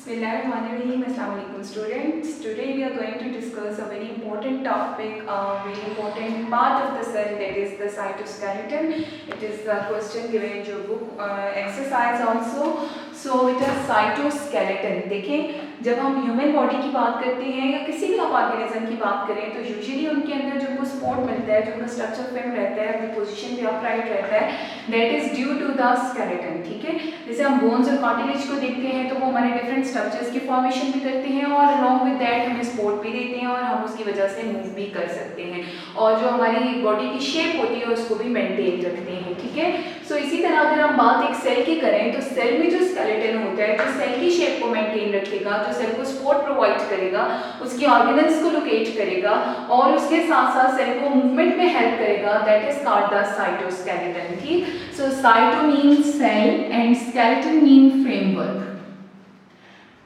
Bismillahirrahmanirrahim. Assalamualaikum students. Today we are going to discuss a very important topic, a very important part of the cell, that is the cytoskeleton. It is the question given in your book exercise also. So it is cytoskeleton. देखिए जब हम human body की बात करते हैं या किसी भी ऑर्गेनिज्म की बात करें तो यूजुअली उनके अंदर जो उनको सपोर्ट मिलता है, जो उनका स्ट्रक्चर फ्रेम रहता है, अपनी पोजीशन पे अपराइट रहता है, that is due to the skeleton. ठीक है, जैसे हम बोन्स और कार्टिलेज को देखते हैं तो वो हमारे डिफरेंट स्ट्रक्चर्स की फॉर्मेशन भी करते हैं और अलॉन्ग विद दैट हमें सपोर्ट भी देते हैं और हम उसकी वजह से मूव भी कर सकते हैं और जो हमारी बॉडी की शेप होती है उसको भी मेंटेन रखते हैं. ठीक है, सो इसी तरह अगर हम बात एक सेल की करें तो सेल में जो स्केलेटन होता है जो सेल की शेप को मेंटेन रखेगा, जो सेल को सपोर्ट प्रोवाइड करेगा, उसकी ऑर्गेनल्स को लोकेट करेगा और उसके साथ साथ सेल को मूवमेंट में हेल्प करेगा, that is called the cytoskeleton. ठीक, so cyto means cell and skeleton mean framework.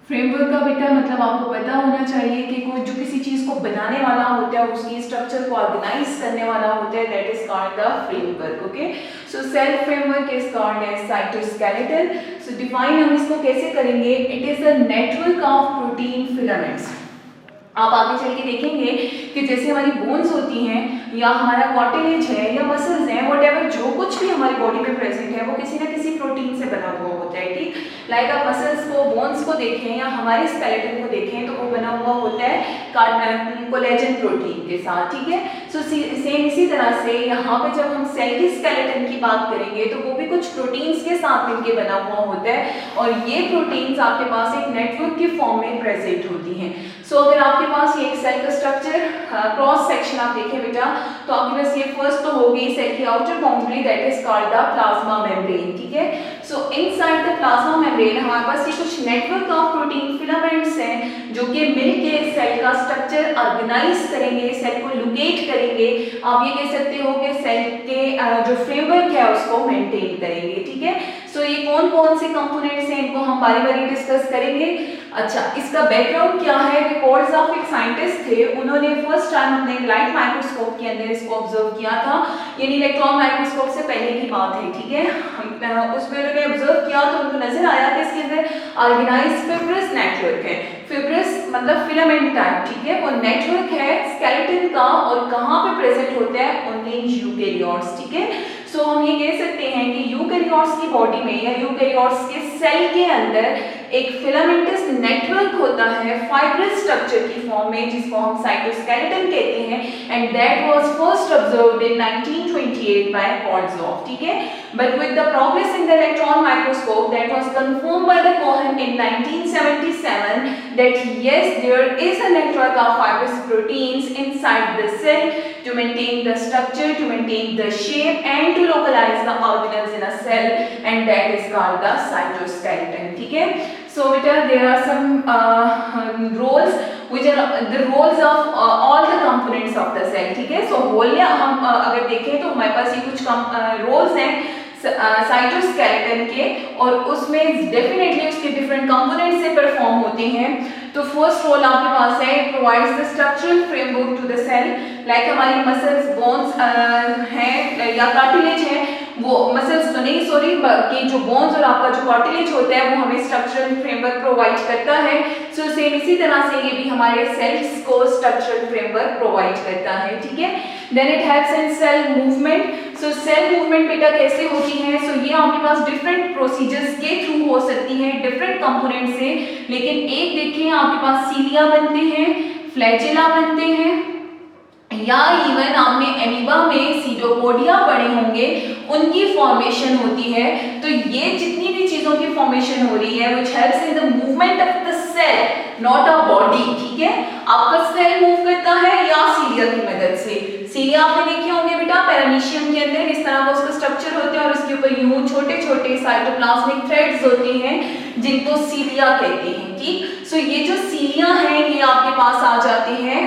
Framework का बेटा मतलब आपको पता होना चाहिए कि कोई जो किसी चीज़ को बनाने वाला होता है, उसकी स्ट्रक्चर को ऑर्गेनाइज करने वाला होता है, that is called the framework. Okay, so cell framework is called as cytoskeleton. So define हम इसको कैसे करेंगे? It is a network of protein filaments. आप आगे चल के देखेंगे कि जैसे हमारी बोन्स होती हैं या हमारा कार्टिलेज है या मसल्स हैं, व्हाटएवर जो कुछ भी हमारी बॉडी में प्रेजेंट है वो किसी ना किसी प्रोटीन से बना हुआ होता है. ठीक, लाइक आप मसल्स को, बोन्स को देखें या हमारे स्केलेटन को देखें तो वो बना हुआ होता है कोलेजन प्रोटीन के साथ. ठीक है, सो सेम इसी तरह से यहाँ पे जब हम सेल की स्केलेटन की बात करेंगे तो वो भी कुछ प्रोटीन्स के साथ मिलकर बना हुआ होता है और ये प्रोटीन्स आपके पास एक नेटवर्क की फॉर्म में प्रेजेंट होती हैं. सो अगर आपके पास ये एक सेल का स्ट्रक्चर क्रॉस सेक्शन आप देखें बेटा तो आपके पास ये फर्स्ट तो होगी सेल की outer boundary, that is called the plasma membrane. ठीक है, सो इनसाइड द प्लाज्मा मेम्ब्रेन हमारे पास ये कुछ नेटवर्क ऑफ प्रोटीन फिलामेंट्स हैं जो कि मिलके सेल का स्ट्रक्चर ऑर्गेनाइज करेंगे, सेल को लोकेट करेंगे. आप ये कह सकते हो कि सेल के जो फ्रेमवर्क है उसको मेंटेन करेंगे. ठीक है, सो ये कौन कौन से कंपोनेंट्स हैं इनको हम बारी बारी डिस्कस करेंगे. अच्छा, इसका बैकग्राउंड क्या है? रिकॉर्ड्स ऑफ एक साइंटिस्ट थे, उन्होंने फर्स्ट टाइम अपने लाइट माइक्रोस्कोप के अंदर इसको ऑब्जर्व किया था, यानी इलेक्ट्रॉन माइक्रोस्कोप से पहले की बात है. ठीक है, उसमें उन्होंने ऑब्जर्व किया तो उनको नजर आया कि इसके अंदर ऑर्गेनाइज्ड फिब्रस नेटवर्क है. फिब्रस मतलब फिलामेंट टाइप. ठीक है, वो नेटवर्क है स्केलेटन का और कहाँ पे प्रेजेंट होता है? Only in eukaryotes. ठीक है, सो हम ये कह सकते हैं कि यूकेरियोट्स की बॉडी में या यूकेरियोट्स के सेल के अंदर एक फिलामेंटस नेटवर्क होता है फाइब्रस स्ट्रक्चर की फॉर्म में जिसको हम साइटोस्केलेटन कहते हैं and that was first observed in 1928 by Koltzoff. ठीक है, but with the progress in the electron microscope that was confirmed by the Cohen in 1977 that yes there is a network of fibrous proteins inside the cell to maintain the structure, to maintain the shape and to localize the organelles in a cell and that is called the cytoskeleton. ठीक है, so beta there are some roles which are the roles of all the components of the cell. ठीक है, so whole हम अगर देखें तो हमारे पास ये कुछ roles हैं साइटोस्केलेटन के और उसमें डेफिनेटली उसके डिफरेंट कंपोनेंट से परफॉर्म होते हैं. तो फर्स्ट रोल आपके पास है, it provides the structural framework to the cell. Like हमारी मसल्स, बोन्स हैं या कार्टिलेज है, वो मसल्स तो नहीं सॉरी कि जो बोन्स और आपका जो कार्टिलेज होता है वो हमें स्ट्रक्चरल फ्रेमवर्क प्रोवाइड करता है. सो सेम इसी तरह से ये भी हमारे सेल्स को स्ट्रक्चरल फ्रेमवर्क प्रोवाइड करता है. ठीक है, then it helps in cell movement. So cell movement बेटा कैसे होती है? सो ये आपके पास डिफरेंट प्रोसीजर्स के थ्रू हो सकती है डिफरेंट कंपोनेंट से, लेकिन एक देखिए आपके पास सीलिया बनते हैं, फ्लैजेला बनते हैं या इवन आपने एमीबा में सीडोपोडिया पढ़े होंगे, उनकी फॉर्मेशन होती है. तो ये जितनी भी चीजों की फॉर्मेशन हो रही है which helps in the movement of the cell not a body. ठीक है, आपका सेल मूव करता है या सीलिया की मदद से. सीलिया आपने देखे होंगे बेटा पैरामीशियम के अंदर इस तरह का उसका स्ट्रक्चर होता है और उसके ऊपर यूं छोटे छोटे साइटोप्लाज्मिक थ्रेड्स होते हैं जिनको सीलिया कहते हैं. ठीक, सो ये जो सीलिया हैं ये आपके पास आ जाते हैं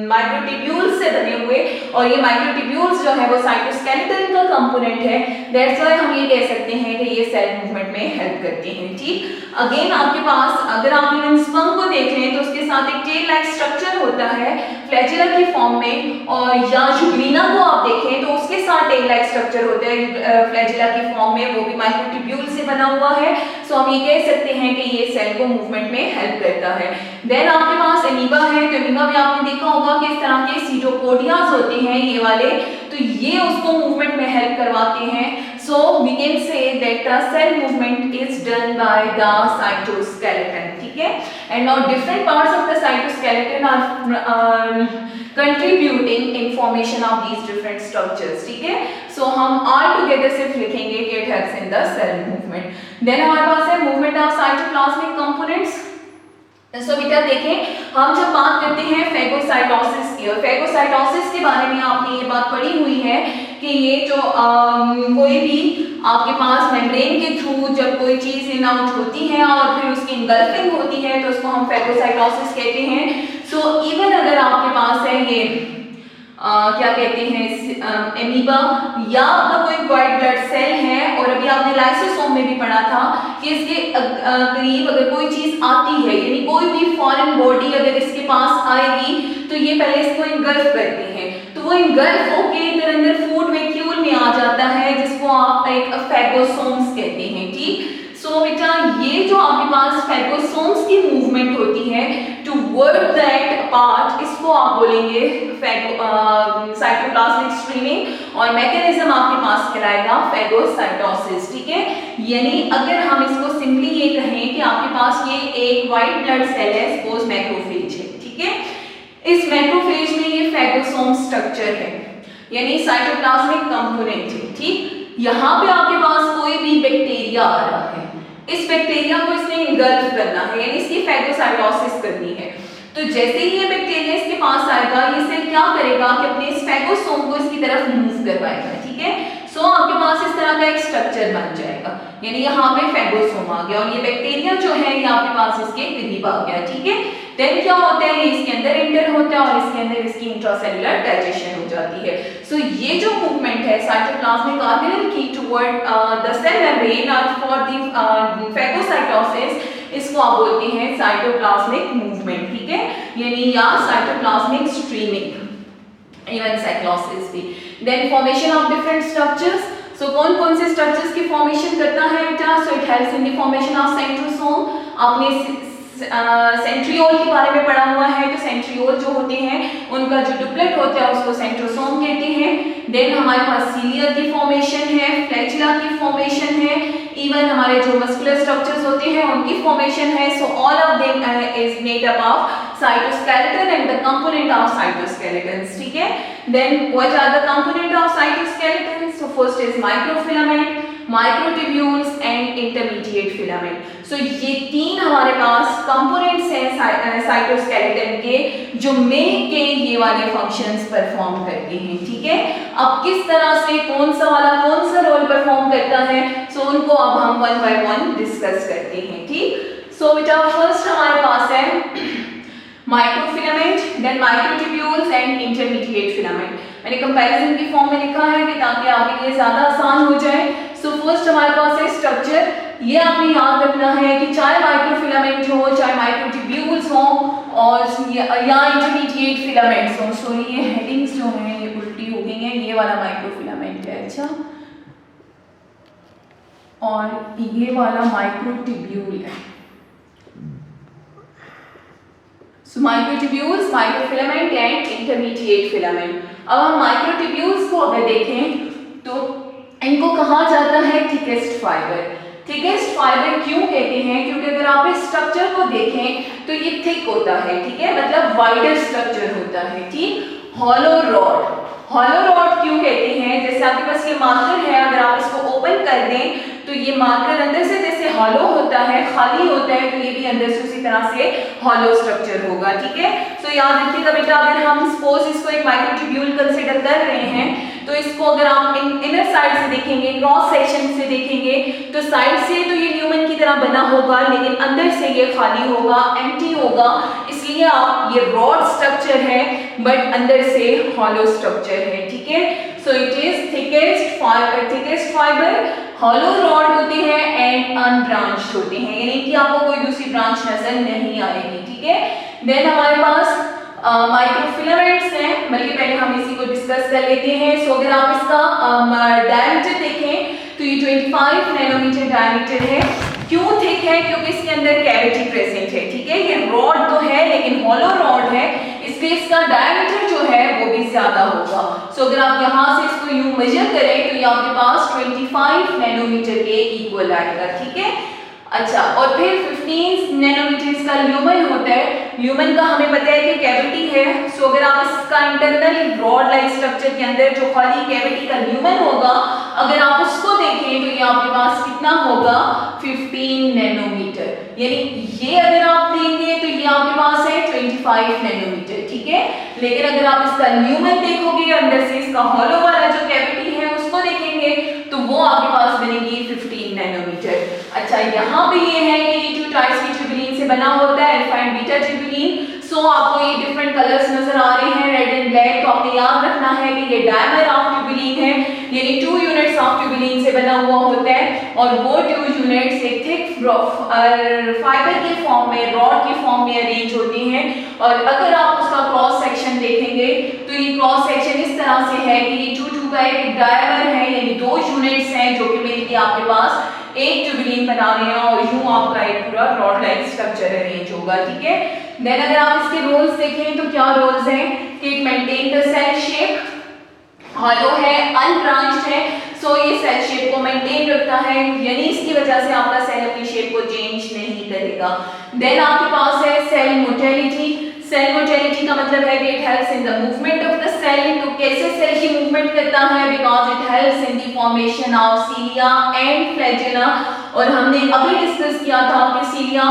माइक्रोट्यूब्यूल्स से बने हुए, और ये माइक्रोट्यूब्यूल्स जो है वो साइटोस्केलेटन का कंपोनेंट है। दैट्स व्हाई हम ये कह सकते हैं कि ये सेल मूवमेंट में हेल्प करते हैं। ठीक, अगेन आपके पास अगर आप इवन स्पंज को देख लें तो उसके साथ एक टेल लाइक स्ट्रक्चर होता है फ्लैजिला की फॉर्म में, और या जुगलीना को आप देखें तो उसके साथ टेल लाइक स्ट्रक्चर होता है फ्लैजिला की फॉर्म में, वो भी माइक्रोट्यूब्यूल से बना हुआ है। सो हम ये कह सकते हैं कि ये सेल को मूवमेंट में हेल्प करता है। देन आपके पास एमीबा है, तो एमीबा में आपने देखा होगा कि इस तरह के सीटोपोडियाज होते हैं ये वाले, तो ये उसको मूवमेंट में हेल्प करवाते हैं। So we can say that the cell movement is done by the cytoskeleton. ठीक है, and now different parts of the cytoskeleton are contributing in formation of these different structures. ठीक है, सो हम all together सिर्फ लिखेंगे कि it helps in the cell movement. Then हमारे पास है movement of cytoplasmic components. So बेटा देखें, हम जब बात करते हैं फेगोसाइटोसिस की, और फेगोसाइटोसिस के बारे में आपने ये बात पढ़ी हुई है कि ये जो कोई भी आपके पास मेम्ब्रेन के थ्रू जब कोई चीज इन आउट होती है और फिर उसकी इंगल्फिंग होती है तो उसको हम फेगोसाइटोसिस कहते हैं। सो इवन अगर आपके पास है ये क्या कहते हैं एमीबा, या अगर कोई व्हाइट ब्लड सेल है, और अभी आपने लाइसोसोम में भी पढ़ा था कि इसके करीब अगर कोई चीज आती है, यानी कोई भी फॉरेन बॉडी अगर इसके पास आएगी तो ये पहले इसको इंगल्फ करती है, तो वो इंगल्फ होके इधर अंदर फूड वैक्यूल में आ जाता है जिसको आप एक फेगोसोम्स कहते हैं। ठीक, सो बेटा ये जो आपके पास फेगोसोम्स की मूवमेंट होती है टुवर्ड दैट पार्ट, इसको आप बोलेंगे साइटोप्लाज्मिक स्ट्रीमिंग, और मैकेनिज्म आपके पास कहलाएगा फेगोसाइटोसिस। ठीक है, यानी अगर हम इसको सिंपली ये कहें कि आपके पास ये एक व्हाइट ब्लड सेल है, सपोज मैक्रोफेज है। ठीक है, इस मैक्रोफेज में ये फेगोसोम स्ट्रक्चर है, यानी साइटोप्लाज्मिक कंपोनेंट है। ठीक, यहाँ पे आपके पास कोई भी बैक्टीरिया आ रहा है, इस बैक्टीरिया को इसने इंगल्फ करना है, यानी इसकी फेगोसाइटोसिस करनी है। तो जैसे ही ये बैक्टीरिया इसके पास आएगा, ये सेल क्या करेगा कि अपने इस फेगोसोम को इसकी तरफ मूव करवाएगा। ठीक है, सो आपके पास इस तरह का एक स्ट्रक्चर बन जाएगा, यानी यहाँ पे फेगोसोम आ गया और ये बैक्टीरिया जो है ये आपके पास इसके करीब आ गया। ठीक है, देन क्या होता है, ये इसके अंदर एंटर होता है और इसके अंदर इसकी इंट्रासेलुलर डाइजेशन हो जाती है। सो ये जो मूवमेंट है साइटोप्लाज्मिक ऑर्गेनेल की टुवर्ड द सेल मेम्ब्रेन और फॉर द फेगोसाइटोसिस, इसको आप बोलते हैं साइटोप्लाज्मिक मूवमेंट। ठीक है, यानी या साइटोप्लाज्मिक स्ट्रीमिंग, इवन साइक्लोसिस भी। Then formation of different structures. So कौन कौन से स्ट्रक्चर्स की फॉर्मेशन करता है बेटा? So it helps in the formation of centrosome. आपने सेंट्रियोल के बारे में पढ़ा हुआ है, तो सेंट्रियोल जो होते हैं उनका जो डुप्लेट होता है उसको सेंट्रोसोम कहते हैं। देन हमारे पास सीलिया की फॉर्मेशन है, फ्लैजिला की फॉर्मेशन है, इवन हमारे जो मस्कुलर स्ट्रक्चर्स होते हैं उनकी फॉर्मेशन है। So all of them is made up of cytoskeleton and the component of cytoskeletons. ठीक है, then what are the component of cytoskeleton? So first is microfilament, microtubules and intermediate filament. So ये तीन हमारे पास components हैं cytoskeleton के, जो मिल के ये वाले functions परफॉर्म करते हैं। ठीक है, अब किस तरह से कौन सा वाला कौन सा रोल परफॉर्म करता है, so उनको अब हम one by one डिस्कस करते हैं। ठीक, so बेटा फर्स्ट हमारे पास है microfilament, then microtubules and intermediate filament. मैंने कंपैरिजन की फॉर्म में लिखा है कि ताकि आपके लिए ज्यादा आसान हो जाए। सो फर्स्ट हमारे पास है स्ट्रक्चर। ये आपने याद रखना है कि चाहे माइक्रोफिलामेंट हो, चाहे माइक्रोट्यूब्यूल्स हो, और या इंटरमीडिएट फिलामेंट्स हो। सॉरी, ये हेडिंग्स जो हैं ये उल्टी हो गई हैं, ये वाला माइक्रोफिलामेंट है, अच्छा, और ये वाला माइक्रोट्यूब्यूल है। So microtubules, microfilament and intermediate filament. अब हम microtubules को अगर देखें तो इनको कहा जाता है थिकेस्ट फाइबर। थिकेस्ट फाइबर क्यों कहते हैं? क्योंकि अगर आप इस स्ट्रक्चर को देखें तो ये थिक होता है, ठीक है, मतलब वाइडर स्ट्रक्चर होता है। ठीक, हॉलो रॉड। हॉलो रॉड क्यों कहते हैं? जैसे आपके पास ये मार्कर है, अगर आप इसको ओपन कर दें तो ये मार्कर अंदर से जैसे हॉलो होता है, खाली होता है, तो ये भी अंदर से उसी तरह से हॉलो स्ट्रक्चर होगा। ठीक है, सो याद रखिएगा बेटा, अगर हम सपोज इसको एक माइक्रोट्यूब्यूल कंसीडर कर रहे हैं तो इसको अगर आप इनर साइड से देखेंगे, क्रॉस सेक्शन से देखेंगे, तो साइड से तो ये न्यूमन की तरह तरह बना होगा, लेकिन अंदर से ये खाली होगा, एम्प्टी होगा, इसलिए आप ये रॉड स्ट्रक्चर है बट अंदर से हॉलो स्ट्रक्चर है, ठीक है। So it is thickest fibre, hollow rod होते हैं एंड अनब्रांच्ड होते हैं, यानी कि आपको कोई दूसरी ब्रांच नजर नहीं आएगी, ठीक है। देन हमारे पास माइक्रोफिलामेंट्स हैं, बल्कि पहले हम इसी को डिस्कस कर लेते हैं। सो अगर आप इसका डायमीटर देखें तो ये 25 नैनोमीटर डायमीटर है। क्यों थिक है? क्योंकि इसके अंदर कैविटी प्रेजेंट है, ठीक है। ये रॉड तो है लेकिन हॉलो रॉड है, इसलिए इसका डायमीटर जो है वो भी ज्यादा होगा। सो अगर आप यहाँ से इसको यूं मेजर करें तो ये आपके पास 25 नैनोमीटर के इक्वल आएगा, ठीक है। अच्छा, और फिर 15 नैनोमीटर का ल्यूमेन होता है। ल्यूमेन का हमें पता है कि कैविटी है। सो अगर आप इसका इंटरनल रॉड लाइक स्ट्रक्चर के अंदर जो खाली कैविटी का ल्यूमेन होगा, अगर आप उसको देखें तो ये आपके पास कितना होगा, 15 नैनोमीटर, यानी ये अगर आप देंगे तो ये आपके पास है 25 नैनोमीटर, ठीक है। लेकिन अगर आप इसका ल्यूमेन देखोगे, अंदर से इसका हॉलो वाला जो कैविटी है उसको देखेंगे तो वो आपके पास बनेगी 15 नैनोमीटर। अच्छा, यहाँ पे ये है कि ये 2 टाइप्स की ट्यूबुलिन से बना होता है, अल्फा एंड बीटा ट्यूबुलिन। सो आपको ये डिफरेंट कलर्स नजर आ रहे हैं, रेड एंड ब्लैक, तो आपने याद रखना है कि ये डायमर ऑफ ट्यूबुलिन है, यानी 2 यूनिट्स ऑफ ट्यूबुलिन से बना हुआ होता है, और वो 2 यूनिट्स एक थिक फाइबर के फॉर्म में, रॉड के फॉर्म में अरेंज होती हैं। और अगर आप उसका क्रॉस सेक्शन देखेंगे तो ये क्रॉस सेक्शन इस तरह से है कि ये 2 का एक डायमर है, यानी 2 यूनिट्स हैं जो कि मिलकर आपके पास एक ट्यूबुलिन बना रहे हैं, और यूं आपका एक पूरा रॉड लाइक स्ट्रक्चर अरेंज होगा, ठीक है। देन अगर आप इसके रोल्स देखें तो क्या रोल्स हैं कि it maintain the cell shape, hollow है, अनब्रांच्ड है, सो ये सेल शेप को मेंटेन रखता है, यानी इसकी वजह से आपका सेल अपनी शेप को चेंज नहीं करेगा। देन आपके पास है सेल मोटिलिटी। सेल मोटिलिटी का मतलब है कि it helps in the movement of the cell. तो कैसे सेल की मूवमेंट करता है? Because it helps in the formation of cilia and flagella. और हमने अभी डिस्कस किया था कि सीलिया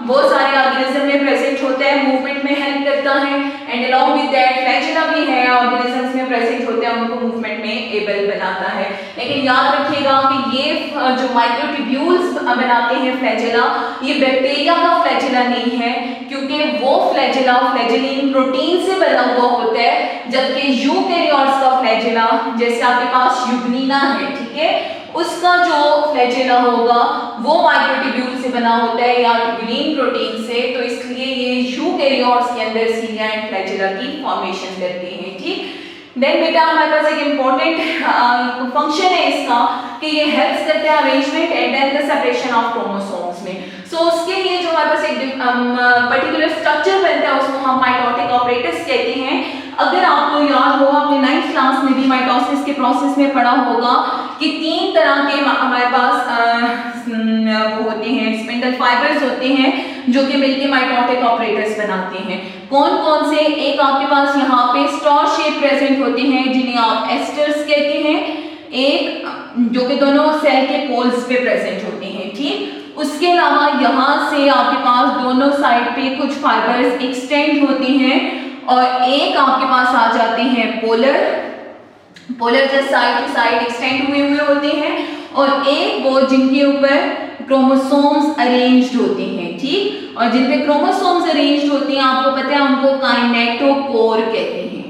बहुत सारे ऑर्गेनिज्म में प्रेजेंट होता है, मूवमेंट में हेल्प करता है, and along with that flagella भी है, ऑर्गेनिजम्स में प्रेजेंट होते हैं, उनको मूवमेंट में एबल बनाता है। लेकिन याद रखिएगा कि ये जो माइक्रोट्यूब्यूल्स बनाते हैं फ्लैजेला, ये बैक्टीरिया का फ्लैजेला नहीं है, क्योंकि वो फ्लैजेला फ्लैजेलिन प्रोटीन से बना हुआ होता है, जबकि यूकैरियोट्स का फ्लैजेला, जैसे आपके पास यूग्निना है, ठीक है, उसका जो फ्लैजेला होगा वो माइक्रोट्यूब्यूल से बना होता है या ट्यूबुलिन प्रोटीन से। तो इसलिए ये यूकैरियोट्स के अंदर सीलिया एंड फ्लैजेला की फॉर्मेशन करते हैं, ठीक। देन बेटा हमारे पास एक इम्पोर्टेंट फंक्शन है इसका कि ये हेल्प्स करता है arrangement and then the separation of chromosomes में। सो उसके लिए जो हमारे पास एक पर्टिकुलर स्ट्रक्चर बनता है उसको हम माइटोटिक ऑपरेटर्स कहते हैं। अगर आपको याद हो, आपने 9th क्लास में भी माइटोसिस के प्रोसेस में पढ़ा होगा कि 3 तरह के हमारे पास वो होते हैं, स्पिंडल फाइबर्स होते हैं जो कि मिलके माइटोटिक ऑपरेटर्स बनाते हैं। कौन कौन से? एक आपके पास यहाँ पे स्टार शेप प्रेजेंट होते हैं जिन्हें आप एस्टर्स कहते हैं, एक जो कि दोनों सेल के पोल्स पे प्रेजेंट होते हैं, ठीक। उसके अलावा यहाँ से आपके पास दोनों साइड पे कुछ फाइबर्स एक्सटेंड होती हैं, और एक आपके पास आ जाते हैं पोलर जो साइड टू साइड एक्सटेंड हुए होते हैं, और एक वो जिनके ऊपर क्रोमोसोम्स अरेंज्ड होते हैं, ठीक। और जिन पे क्रोमोसोम्स अरेंज्ड होते हैं आपको पता है उनको काइनेटोकोर कहते हैं।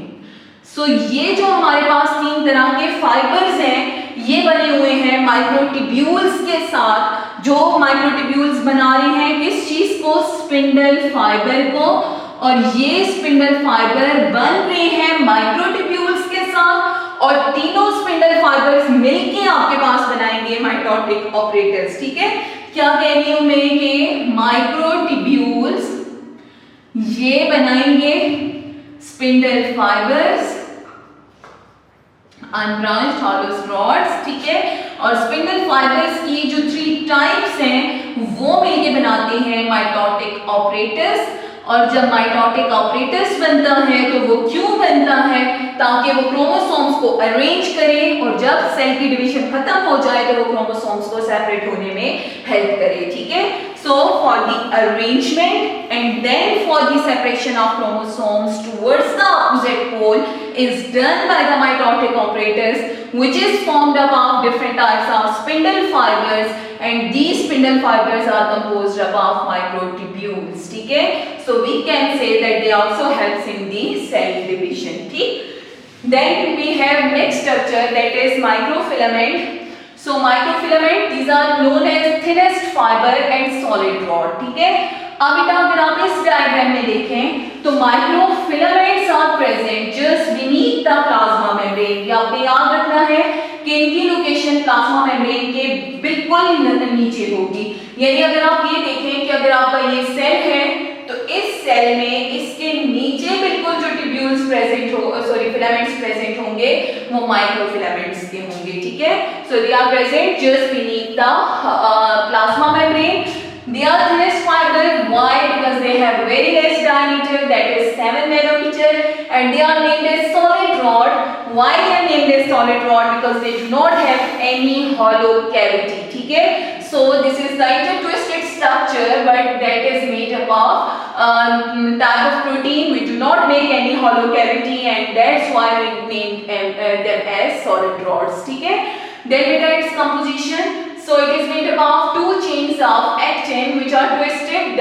सो ये जो हमारे पास 3 तरह के फाइबर्स हैं ये बने हुए हैं माइक्रोट्यूब्यूल्स के साथ, जो माइक्रोट्यूब्यूल्स बना रहे हैं किस चीज को? स्पिंडल फाइबर को। और ये स्पिंडल फाइबर बन रहे हैं माइक्रोट्यूब्यूल्स के साथ, और तीनों स्पिंडल फाइबर्स मिलके आपके पास बनाएंगे माइटोटिक ऑपरेटर्स, ठीक है। क्या कह रही हूं मैं कि माइक्रोट्यूब्यूल्स ये बनाएंगे spindle fibres, unbranched hollow rods, ठीक है। और स्पिंडल फाइबर्स की जो 3 टाइप्स हैं वो मिलके बनाते हैं माइटोटिक ऑपरेटर्स। और जब माइटोटिक ऑपरेटर्स बनता है तो वो क्यों बनता है? ताकि वो क्रोमोसोम्स को अरेंज करे, और जब सेल की डिवीजन खत्म हो जाए तो वो क्रोमोसोम्स को सेपरेट होने में हेल्प करे, ठीक है। So for the arrangement and then for the separation of chromosomes towards the opposite pole is done by the mitotic operators, which is formed up of different types of spindle fibers and these spindle fibers are composed of microtubules. ठीक है, so we can say that they also helps in the cell division. ठीक, then we have next structure, that is microfilament. So microfilament, these are known as thinnest fiber and solid rod. ठीक है, अब बेटा अगर आप इस diagram में देखें तो microfilaments are present just beneath the plasma membrane. ये आपको याद रखना है कि इनकी लोकेशन प्लाज्मा मेम्ब्रेन के बिल्कुल नीचे होगी। यानी अगर आप ये देखें कि अगर आपका ये सेल है तो इस सेल में इसके नीचे बिल्कुल जो ट्यूब्यूल्स प्रेजेंट हो फिलामेंट्स प्रेजेंट होंगे वो माइक्रोफिलामेंट्स के होंगे। ठीक है, so they are present just beneath the plasma membrane. They are thinnest fiber. Why? Because they have very less diameter, that is 7 nanometer, and they are named as solid rod. Why they are named as solid rod? Because they do not have any hollow cavity. ठीक है, so this is the intertwisted structure, but that is made up of type of protein. We do not make any hollow cavity, and that's why we named them as solid rods. ठीक है, then beta its composition. So it is made up of two chains of actin which are twisted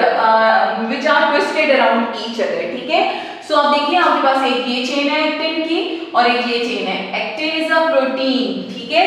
around each other. ठीक है, so आप देखिए आपके पास एक ये chain है एक्टिन की और एक ये चेन है। Actin is a protein. ठीक है,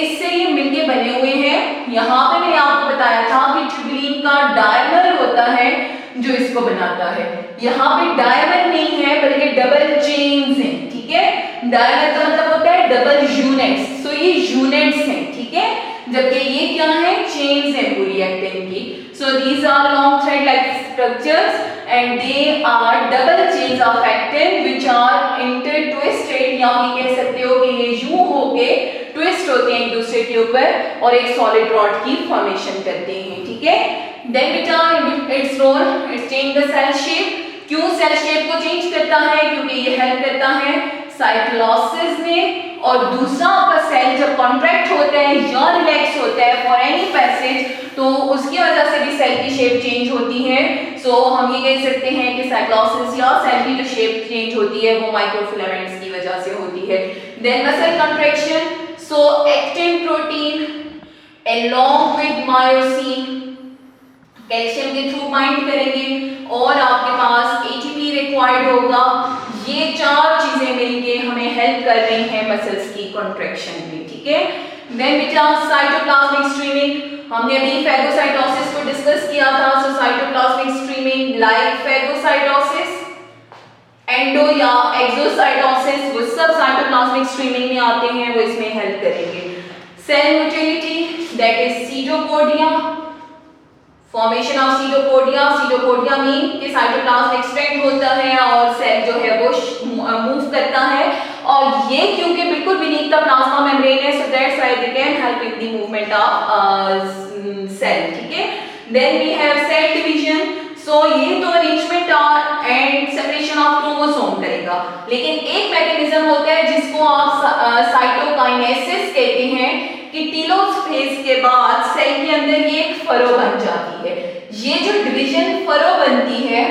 इससे ये मिलके बने हुए हैं। यहाँ पे मैंने आपको बताया था कि ट्यूबुलिन का डायमर होता है जो इसको बनाता है। यहाँ पे डायमर नहीं है बल्कि डबल चेन्स हैं। ठीक है, डायमर का मतलब होता है डबल यूनिट्स, सो ये यूनिट्स हैं। ठीक है, जबकि ये क्या है, चेन्स हैं पूरी एक्टिन की। So these are long thread like structures and they are double chains of actin which are intertwisted, या आप ये कह सकते हो कि ये यूं होके ट्विस्ट होते हैं एक दूसरे के ऊपर और एक सॉलिड रॉड की फॉर्मेशन करते हैं। ठीक है, देन बेटा its role, its change the cell shape. क्यों सेल शेप को चेंज करता है? क्योंकि ये हेल्प करता है साइटोलॉसिस में। और दूसरा आपका सेल जब कॉन्ट्रैक्ट होता है या रिलैक्स होता है फॉर एनी पैसेज तो उसकी वजह से भी सेल की शेप चेंज होती है। सो हम ये कह सकते हैं कि साइटोलॉसिस या सेल की जो शेप चेंज होती है वो माइक्रोफिलामेंट्स की वजह से होती है। Then muscle contraction, so actin protein along with myosin calcium के थ्रू बाइंड करेंगे और आपके पास एटीपी रिक्वायर्ड होगा। ये चार चीजें मिलके हमें हेल्प कर रही हैं मसल्स की कॉन्ट्रैक्शन में। ठीक है, देन बेटा साइटोप्लाज्मिक स्ट्रीमिंग, हमने अभी फैगोसाइटोसिस को डिस्कस किया था। So cytoplasmic streaming like phagocytosis, endo या एक्सोसाइटोसिस, वो सब साइटोप्लाज्मिक स्ट्रीमिंग में आते हैं, वो इसमें हेल्प करेंगे। Cell motility, that is cytopodia, formation of cytopodia. Cytopodia mean कि साइटोप्लाज्म एक्सपेंड होता है और सेल जो है वो मूव करता है, और ये क्योंकि बिल्कुल बीनीथ द प्लाज्मा मेम्ब्रेन है, so that's why they can help in the movement of cell. ठीक है, then we have cell division. So ये तो अरेंजमेंट और एंड सेपरेशन ऑफ क्रोमोसोम करेगा, लेकिन एक मैकेनिज्म होता है जिसको आप साइटोकाइनेसिस कहते हैं कि टीलोस फेज के बाद सेल के अंदर ये एक फरो बन जाती है। ये जो डिवीजन फरो बनती है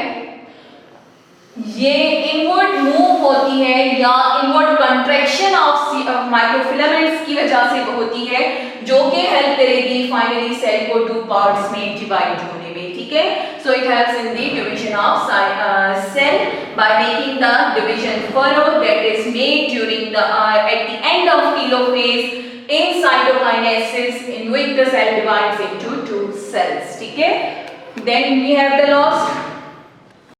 ये इनवर्ड मूव होती है या इनवर्ड कंट्रैक्शन ऑफ माइक्रोफिलामेंट्स की वजह से होती है, जो कि हेल्प करेगी फाइनली सेल को टू पार्ट्स में डिवाइड होने में। ठीक है, so it helps in the division of cell by making the division furrow that is made during the at the end of telophase in cytokinesis in which the cell divides into two cells. ठीक है, then we have the last